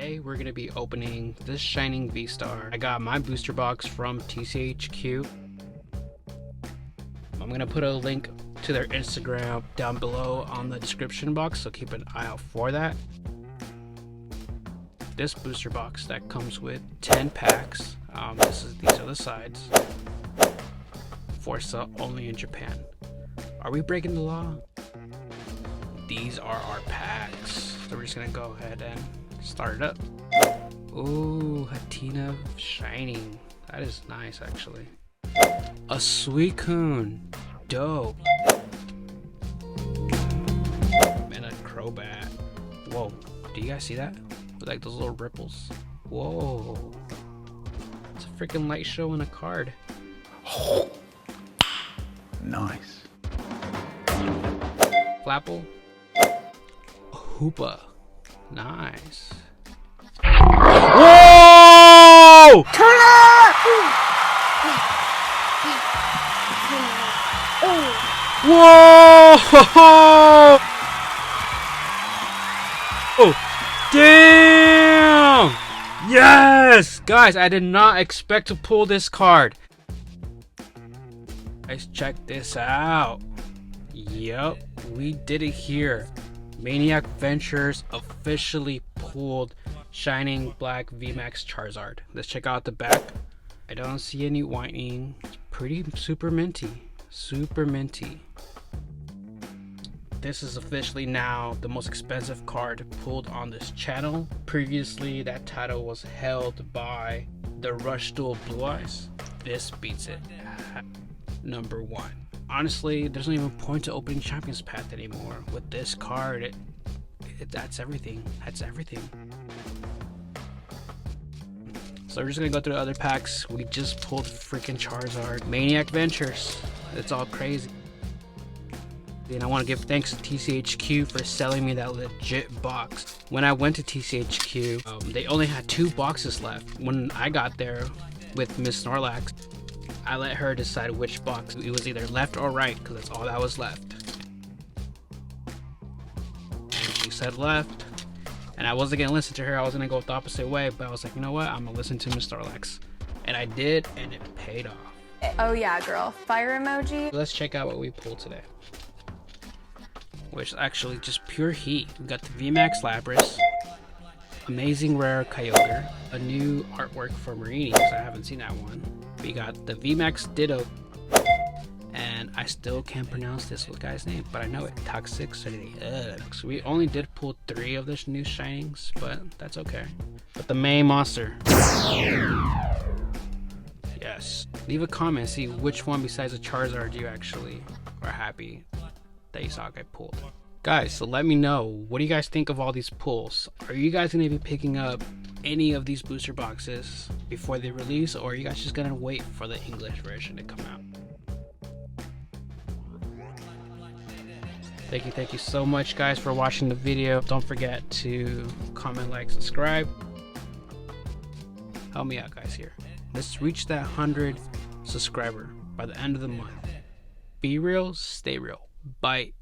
Today we're going to be opening this Shinning V Star. I got my booster box from TCHQ. I'm going to put a link to their Instagram down below on the description box, so keep an eye out for that. This booster box that comes with 10 packs. These are the sides. Forza only in Japan. Are we breaking the law? These are our packs. So we're just gonna go ahead and start it up. Ooh, Hatina Shining. That is nice, actually. A Suicune. Dope. And a Crobat. Whoa. Do you guys see that? With like those little ripples. Whoa. It's a freaking light show in a card. Nice. Flapple. Hoopa. Nice. Whoa! Whoa! Oh, damn! Yes! Guys, I did not expect to pull this card. Guys, check this out. Yup, we did it here. Maniac Ventures officially pulled Shining Black VMAX Charizard. Let's check out the back. I don't see any whitening. It's pretty super minty. Super minty. This is officially now the most expensive card pulled on this channel. Previously, that title was held by the Rush Duel Blue Eyes. This beats it. Number one. Honestly, there's no even point to opening Champions Path anymore. With this card, that's everything. That's everything. So we're just gonna go through the other packs. We just pulled freaking Charizard. Maniac Ventures. It's all crazy. And I want to give thanks to TCHQ for selling me that legit box. When I went to TCHQ, they only had 2 boxes left. When I got there with Miss Snorlax, I let her decide which box. It was either left or right, because that's all that was left. And she said left. And I wasn't going to listen to her. I was going to go the opposite way. But I was like, you know what? I'm going to listen to Miss Snorlax. And I did, and it paid off. Oh yeah, girl. Fire emoji. Let's check out what we pulled today. Which is actually just pure heat. We got the VMAX Lapras. Amazing Rare Kyogre. A new artwork for Marini, because I haven't seen that one. We got the VMAX Ditto, and I still can't pronounce this guy's name, but I know it. Toxicity. So we only did pull 3 of the new Shinings, but that's okay. But the main monster. Yes. Leave a comment, see which one besides the Charizard you actually are happy that you saw get pulled. Guys, so let me know, what do you guys think of all these pulls? Are you guys going to be picking up any of these booster boxes before they release, or are you guys just going to wait for the English version to come out? Thank you so much, guys, for watching the video. Don't forget to comment, like, subscribe. Help me out, guys, here. Let's reach that 100 subscriber by the end of the month. Be real, stay real. Bye.